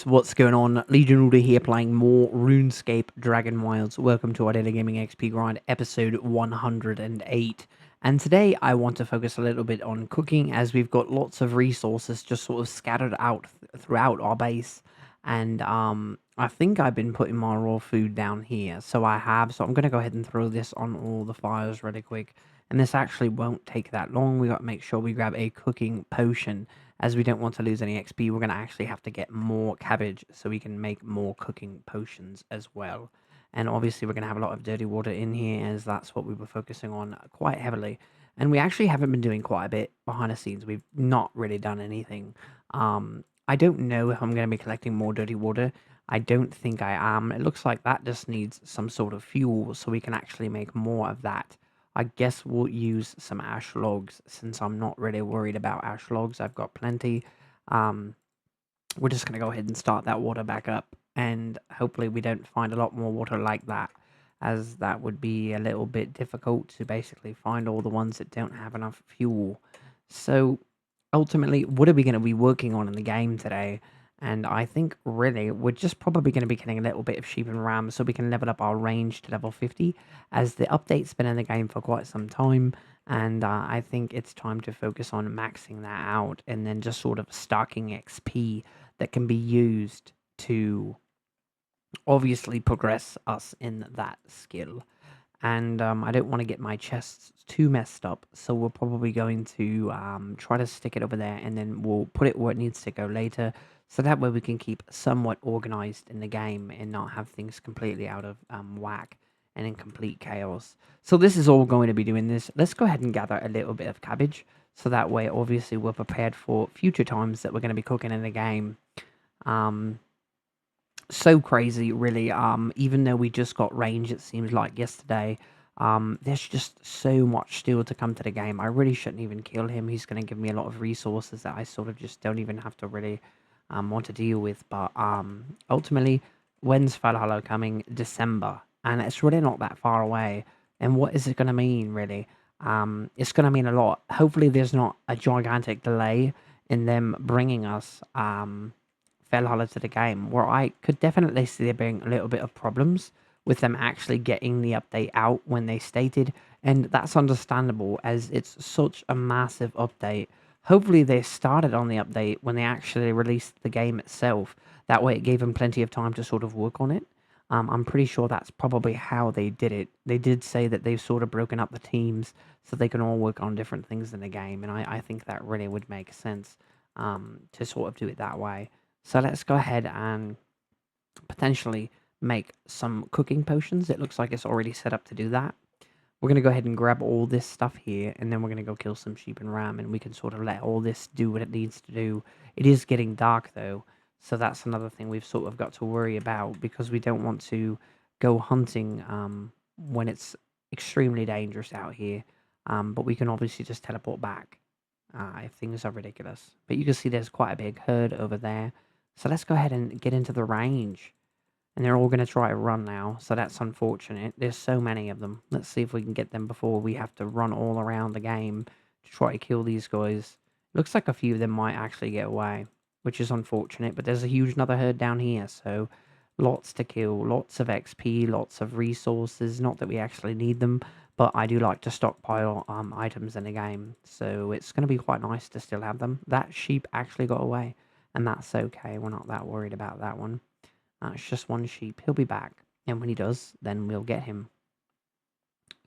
guys, what's going on? Legion Order here playing more RuneScape Dragonwilds. Welcome to our Daily Gaming XP Grind episode 108. And today I want to focus a little bit on cooking as we've got lots of resources just sort of scattered out throughout our base. And I think I've been putting my raw food down here. So I have. So I'm going to go ahead and throw this on all the fires really quick. And this actually won't take that long. We got to make sure we grab a cooking potion as we don't want to lose any XP. We're going to actually have to get more cabbage so we can make more cooking potions as well. And obviously we're going to have a lot of dirty water in here as that's what we were focusing on quite heavily. And we actually haven't been doing quite a bit behind the scenes. We've not really done anything. I don't know if I'm going to be collecting more dirty water. I don't think I am. It looks like that just needs some sort of fuel so we can actually make more of that. I guess we'll use some ash logs since I'm not really worried about ash logs. I've got plenty. Um, we're just going to go ahead and start that water back up. And hopefully we don't find a lot more water like that, as that would be a little bit difficult to basically find all the ones that don't have enough fuel. So ultimately, what are we going to be working on in the game today? And I think really we're just probably going to be getting a little bit of sheep and ram so we can level up our range to level 50, as the update's been in the game for quite some time. And I think it's time to focus on maxing that out and then just sort of stocking XP that can be used to obviously progress us in that skill. And I don't want to get my chests too messed up, so we're probably going to try to stick it over there, and then we'll put it where it needs to go later, so that way we can keep somewhat organized in the game and not have things completely out of whack and in complete chaos. So this is all going to be doing this. Let's go ahead and gather a little bit of cabbage, so that way obviously we're prepared for future times that we're going to be cooking in the game. So crazy, really. Even though we just got range, it seems like yesterday, there's just so much still to come to the game. I really shouldn't even kill him. He's going to give me a lot of resources that I sort of just don't even have to really want to deal with. But ultimately, when's Valhalla coming? December, and it's really not that far away. And what is it going to mean, really? It's going to mean a lot. Hopefully there's not a gigantic delay in them bringing us Valhalla to the game, where I could definitely see there being a little bit of problems with them actually getting the update out when they stated, and that's understandable as it's such a massive update. Hopefully they started on the update when they actually released the game itself. That way it gave them plenty of time to sort of work on it. I'm pretty sure that's probably how they did it. They did say that they've sort of broken up the teams so they can all work on different things in the game, and I think that really would make sense to sort of do it that way. So let's go ahead and potentially make some cooking potions. It looks like it's already set up to do that. We're going to go ahead and grab all this stuff here, and then we're going to go kill some sheep and ram, and we can sort of let all this do what it needs to do. It is getting dark, though, so that's another thing we've sort of got to worry about, because we don't want to go hunting when it's extremely dangerous out here. But we can obviously just teleport back if things are ridiculous. But you can see there's quite a big herd over there. So let's go ahead and get into the range. And they're all going to try to run now, so that's unfortunate. There's so many of them. Let's see if we can get them before we have to run all around the game to try to kill these guys. Looks like a few of them might actually get away, which is unfortunate. But there's a huge another herd down here, so lots to kill. Lots of XP, lots of resources. Not that we actually need them, but I do like to stockpile items in the game. So it's going to be quite nice to still have them. That sheep actually got away. And that's okay. We're not that worried about that one. It's just one sheep. He'll be back. And when he does, then we'll get him.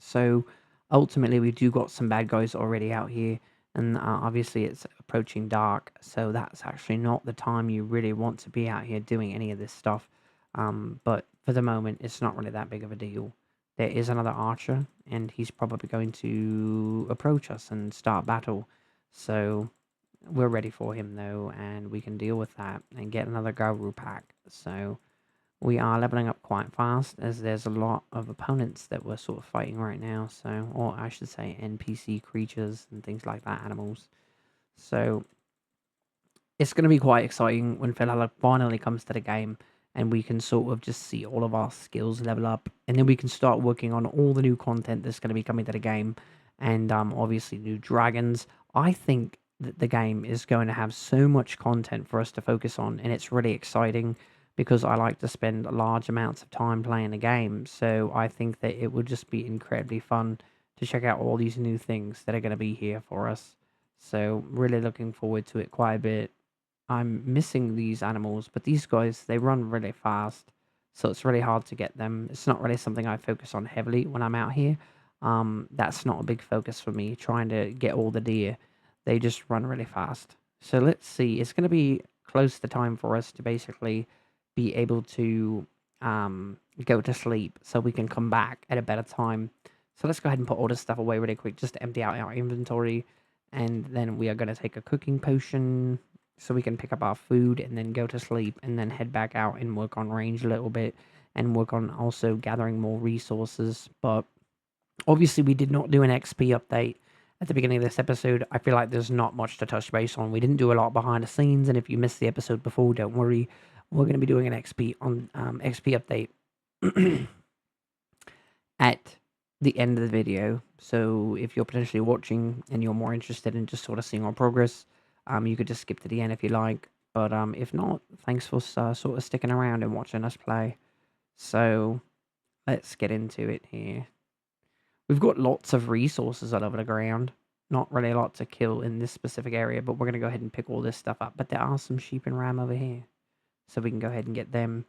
So, ultimately, we do got some bad guys already out here. And obviously, it's approaching dark. So, that's actually not the time you really want to be out here doing any of this stuff. But for the moment, it's not really that big of a deal. There is another archer. And he's probably going to approach us and start battle. So we're ready for him, though, and we can deal with that and get another Gauru pack. So we are leveling up quite fast, as there's a lot of opponents that we're sort of fighting right now. So, or I should say NPC creatures and things like that, animals. So it's going to be quite exciting when Valhalla finally comes to the game, and we can sort of just see all of our skills level up, and then we can start working on all the new content that's going to be coming to the game, and obviously new dragons. I think the game is going to have so much content for us to focus on, and it's really exciting because I like to spend large amounts of time playing the game. So I think that it would just be incredibly fun to check out all these new things that are going to be here for us. So really looking forward to it quite a bit. I'm missing these animals, but these guys, they run really fast, so it's really hard to get them. It's not really something I focus on heavily when I'm out here. That's not a big focus for me, trying to get all the deer. They just run really fast. So let's see. It's going to be close to time for us to basically be able to go to sleep so we can come back at a better time. So let's go ahead and put all this stuff away really quick just to empty out our inventory. And then we are going to take a cooking potion so we can pick up our food and then go to sleep and then head back out and work on range a little bit and work on also gathering more resources. But obviously, we did not do an XP update at the beginning of this episode. I feel like there's not much to touch base on. We didn't do a lot behind the scenes, and if you missed the episode before, don't worry. We're going to be doing an XP update at the end of the video. So if you're potentially watching and you're more interested in just sort of seeing our progress, you could just skip to the end if you like. But if not, thanks for sort of sticking around and watching us play. So let's get into it here. We've got lots of resources all over the ground. Not really a lot to kill in this specific area, but we're going to go ahead and pick all this stuff up. But there are some sheep and ram over here, so we can go ahead and get them.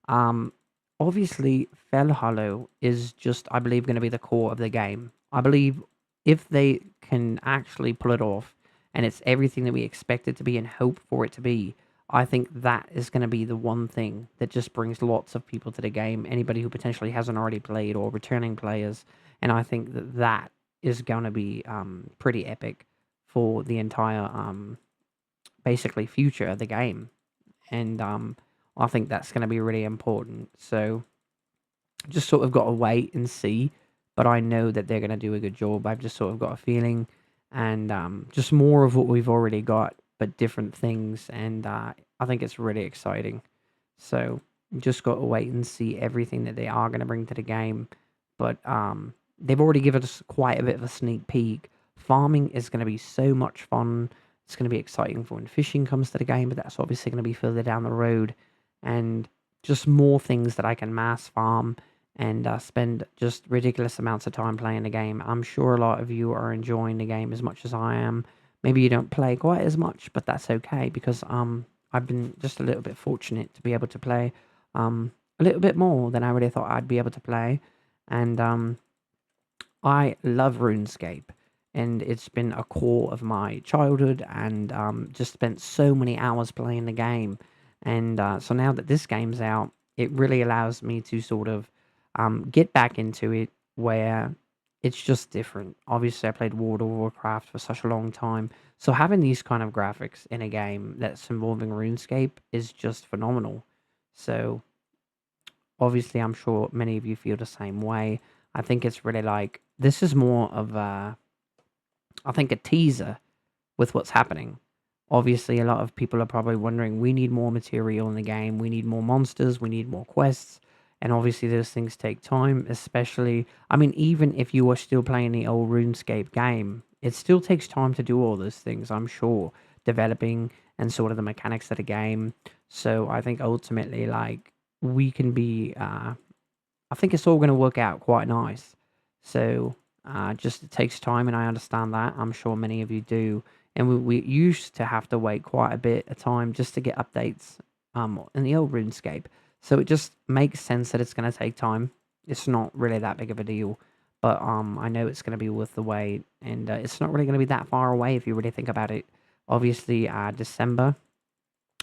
Um, Obviously, Fell Hollow is just, I believe, going to be the core of the game. I believe if they can actually pull it off, and it's everything that we expect it to be and hope for it to be, I think that is going to be the one thing that just brings lots of people to the game. Anybody who potentially hasn't already played or returning players, and I think that that is going to be pretty epic for the entire basically future of the game. And I think that's going to be really important. So just sort of got to wait and see. But I know that they're going to do a good job. I've just sort of got a feeling. And just more of what we've already got, but different things. And I think it's really exciting. So just got to wait and see everything that they are going to bring to the game. But they've already given us quite a bit of a sneak peek. Farming is going to be so much fun. It's going to be exciting for when fishing comes to the game, but that's obviously going to be further down the road. And just more things that I can mass farm and spend just ridiculous amounts of time playing the game. I'm sure a lot of you are enjoying the game as much as I am. Maybe you don't play quite as much, but that's okay because I've been just a little bit fortunate to be able to play a little bit more than I really thought I'd be able to play. And I love RuneScape, and it's been a core of my childhood, and just spent so many hours playing the game. And so now that this game's out, it really allows me to sort of get back into it where it's just different. Obviously, I played World of Warcraft for such a long time, so having these kind of graphics in a game that's involving RuneScape is just phenomenal. So obviously, I'm sure many of you feel the same way. I think it's really like this is more of I think a teaser with what's happening. Obviously, a lot of people are probably wondering we need more material in the game, we need more monsters, we need more quests, and obviously those things take time, especially I mean, even if you are still playing the old RuneScape game, it still takes time to do all those things, I'm sure, developing and sort of the mechanics of the game. So I think ultimately like we can be I think it's all going to work out quite nice. So just it takes time, and I understand that. I'm sure many of you do. And we used to have to wait quite a bit of time just to get updates in the old RuneScape. So it just makes sense that it's going to take time. It's not really that big of a deal, but I know it's going to be worth the wait, and it's not really going to be that far away if you really think about it. Obviously, December,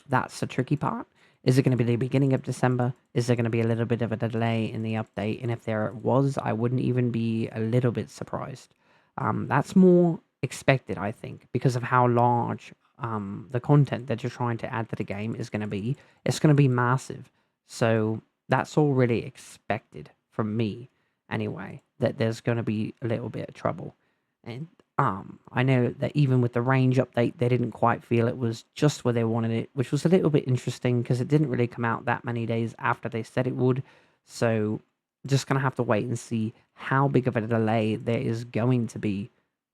that's the tricky part. Is it going to be the beginning of December? Is there going to be a little bit of a delay in the update? And if there was, I wouldn't even be a little bit surprised. That's more expected, I think, because of how large the content that you're trying to add to the game is going to be. It's going to be massive. So that's all really expected from me, anyway, that there's going to be a little bit of trouble. And I know that even with the range update, they didn't quite feel it was just where they wanted it, which was a little bit interesting because it didn't really come out that many days after they said it would. So just gonna have to wait and see how big of a delay there is going to be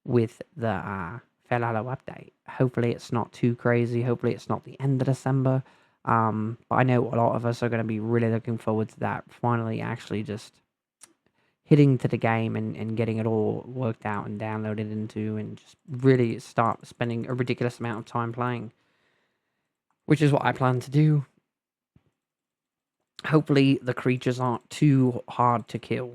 with the Fair Hollow update. Hopefully it's not too crazy. Hopefully it's not the end of December. But I know a lot of us are going to be really looking forward to that. Finally, actually just hitting to the game and getting it all worked out and downloaded into and just really start spending a ridiculous amount of time playing, which is what I plan to do. Hopefully the creatures aren't too hard to kill.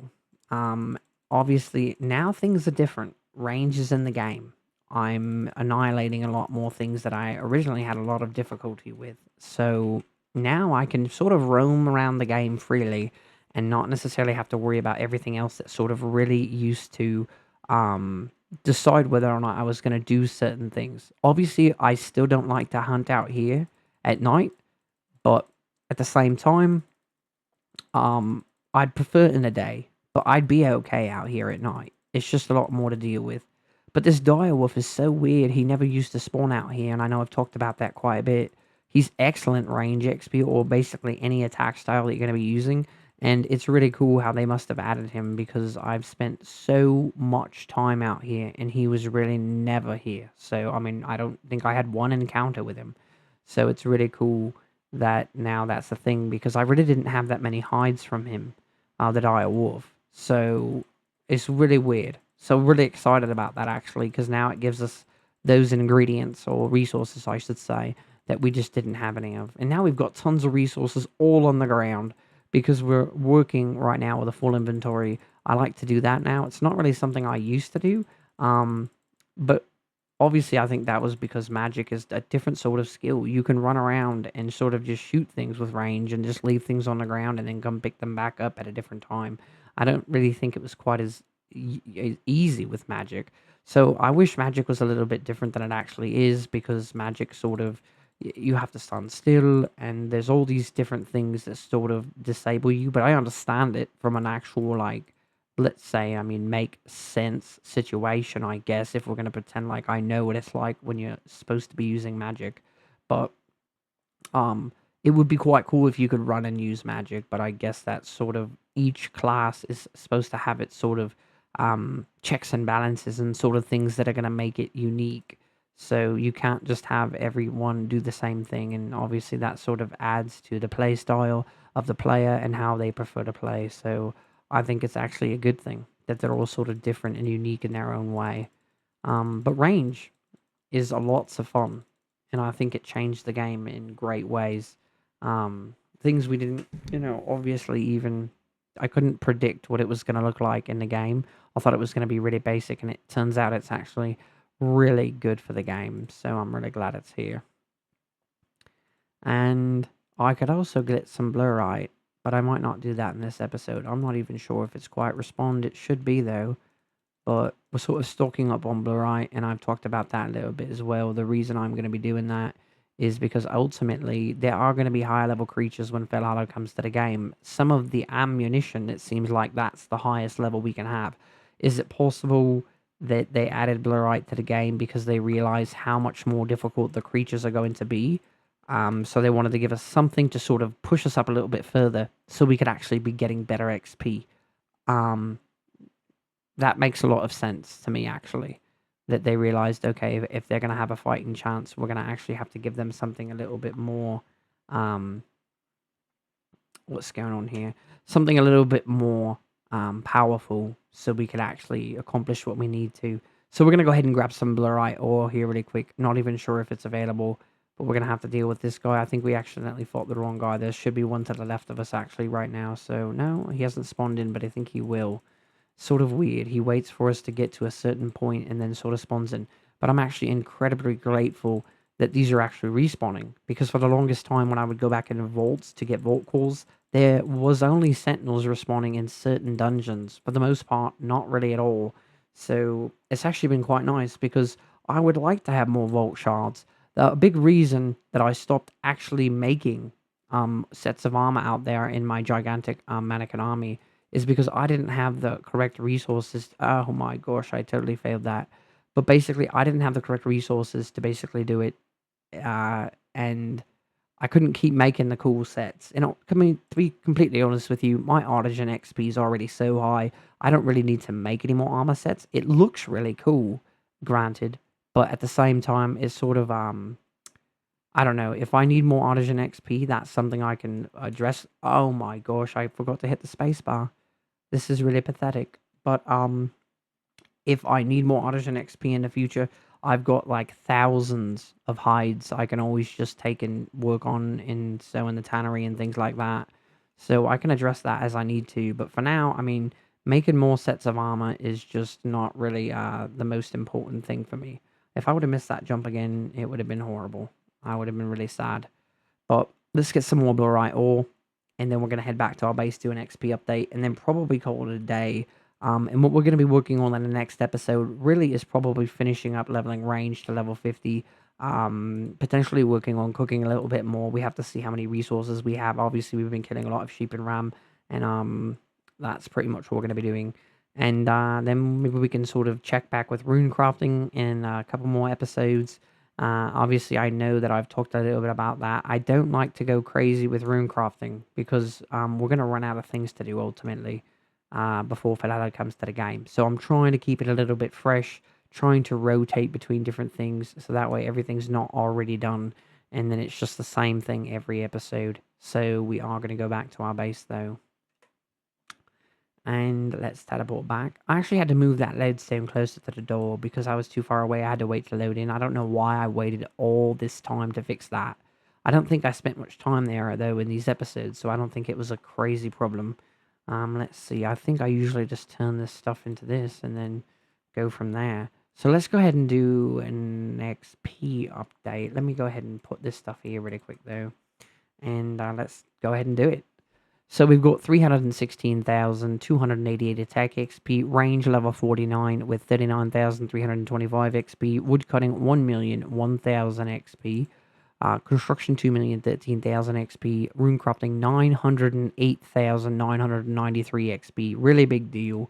Um, Obviously now things are different. Range is in the game. I'm annihilating a lot more things that I originally had a lot of difficulty with. So now I can sort of roam around the game freely and not necessarily have to worry about everything else that sort of really used to um, decide whether or not I was going to do certain things. Obviously, I still don't like to hunt out here at night, but at the same time, um, I'd prefer it in the day, but I'd be okay out here at night. It's just a lot more to deal with. But this direwolf is so weird. He never used to spawn out here, and I know I've talked about that quite a bit. He's excellent range XP, or basically any attack style that you're going to be using. And it's really cool how they must have added him, because I've spent so much time out here, and he was really never here. So, I mean, I don't think I had one encounter with him. So it's really cool that now that's a thing, because I really didn't have that many hides from him, the dire wolf. So it's really weird. So really excited about that, actually, because now it gives us those ingredients, or resources I should say, that we just didn't have any of. And now we've got tons of resources all on the ground because we're working right now with a full inventory. I like to do that now. It's not really something I used to do, but obviously, I think that was because magic is a different sort of skill. You can run around and sort of just shoot things with range and just leave things on the ground and then come pick them back up at a different time. I don't really think it was quite as easy with magic. So I wish magic was a little bit different than it actually is, because magic sort of, you have to stand still and there's all these different things that sort of disable you. But I understand it from an actual, like, let's say, I mean, make sense situation, I guess, if we're going to pretend like I know what it's like when you're supposed to be using magic. But um it would be quite cool if you could run and use magic, but I guess that sort of each class is supposed to have its sort of checks and balances and sort of things that are going to make it unique. So you can't just have everyone do the same thing, and obviously that sort of adds to the play style of the player and how they prefer to play. So I think it's actually a good thing that they're all sort of different and unique in their own way. But range is a lots of fun, and I think it changed the game in great ways. Things we didn't, obviously, even I couldn't predict what it was going to look like in the game. I thought it was going to be really basic, and it turns out it's actually really good for the game. So I'm really glad it's here. And I could also get some blurite, but I might not do that in this episode. I'm not even sure if it's quite respawned. It should be, though. But we're sort of stocking up on blurite, and I've talked about that a little bit as well. The reason I'm going to be doing that is because ultimately there are going to be higher level creatures when Fell Hollow comes to the game. Some of the ammunition, it seems like that's the highest level we can have. Is it possible that they added blurite to the game because they realize how much more difficult the creatures are going to be? So they wanted to give us something to sort of push us up a little bit further so we could actually be getting better XP. That makes a lot of sense to me, actually, that they realized, okay, if they're going to have a fighting chance, we're going to actually have to give them something a little bit more, what's going on here? Something a little bit more powerful, so we could actually accomplish what we need to. So we're going to go ahead and grab some blurite ore here really quick. Not even sure if it's available, but we're going to have to deal with this guy. I think we accidentally fought the wrong guy. There should be one to the left of us, actually, right now. So, no, he hasn't spawned in, but I think he will. Sort of weird. He waits for us to get to a certain point and then sort of spawns in. But I'm actually incredibly grateful that these are actually respawning, because for the longest time when I would go back into vaults to get vault calls, there was only sentinels respawning in certain dungeons. For the most part, not really at all. So it's actually been quite nice, because I would like to have more vault shards. The big reason that I stopped actually making sets of armor out there in my gigantic mannequin army is because I didn't have the correct resources. Oh my gosh, I totally failed that. But basically, I didn't have the correct resources to basically do it. And I couldn't keep making the cool sets. And I mean, to be completely honest with you, my Artisan XP is already so high, I don't really need to make any more armor sets. It looks really cool, granted, but at the same time, it's sort of I don't know. If I need more Artisan XP, that's something I can address. Oh my gosh, I forgot to hit the space bar. This is really pathetic. But if I need more Artisan XP in the future, I've got like thousands of hides I can always just take and work on in in the tannery and things like that. So I can address that as I need to. But for now, I mean, making more sets of armor is just not really the most important thing for me. If I would have missed that jump again, it would have been horrible. I would have been really sad. But let's get some more Blurite ore, and then we're going to head back to our base, do an XP update, and then probably call it a day. And what we're going to be working on in the next episode really is probably finishing up leveling range to level 50. Potentially working on cooking a little bit more. We have to see how many resources we have. Obviously, we've been killing a lot of sheep and ram, and that's pretty much what we're going to be doing. And then maybe we can sort of check back with rune crafting in a couple more episodes. Obviously, I know that I've talked a little bit about that. I don't like to go crazy with rune crafting because we're going to run out of things to do ultimately before Philalo comes to the game. So I'm trying to keep it a little bit fresh, trying to rotate between different things so that way everything's not already done and then it's just the same thing every episode. So we are going to go back to our base though. And let's teleport back. I actually had to move that lodestone closer to the door because I was too far away. I had to wait to load in. I don't know why I waited all this time to fix that. I don't think I spent much time there, though, in these episodes, so I don't think it was a crazy problem. Let's see. I think I usually just turn this stuff into this and then go from there. So let's go ahead and do an XP update. Let me go ahead and put this stuff here really quick, though. And let's go ahead and do it. So we've got 316,288 attack XP, range level 49 with 39,325 XP, woodcutting 1,001,000 XP, construction 2,013,000 XP, runecrafting 908,993 XP, really big deal.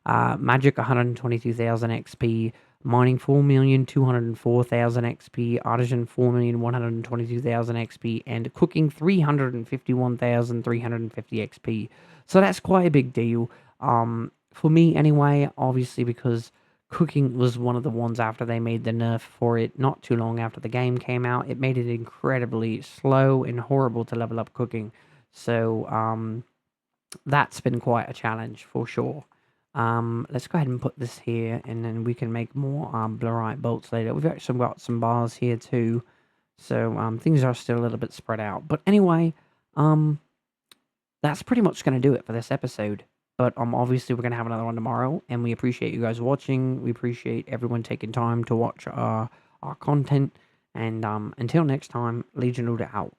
Magic 122,000 XP, mining 4,204,000 XP, artisan 4,122,000 XP, and cooking 351,350 XP. So that's quite a big deal. For me anyway, obviously because cooking was one of the ones after they made the nerf for it not too long after the game came out. It made it incredibly slow and horrible to level up cooking. So that's been quite a challenge for sure. Let's go ahead and put this here, and then we can make more blurite bolts later. We've actually got some bars here too, so things are still a little bit spread out. But anyway, that's pretty much going to do it for this episode. But obviously we're going to have another one tomorrow, and we appreciate you guys watching. We appreciate everyone taking time to watch our content. And until next time, Legion Order out.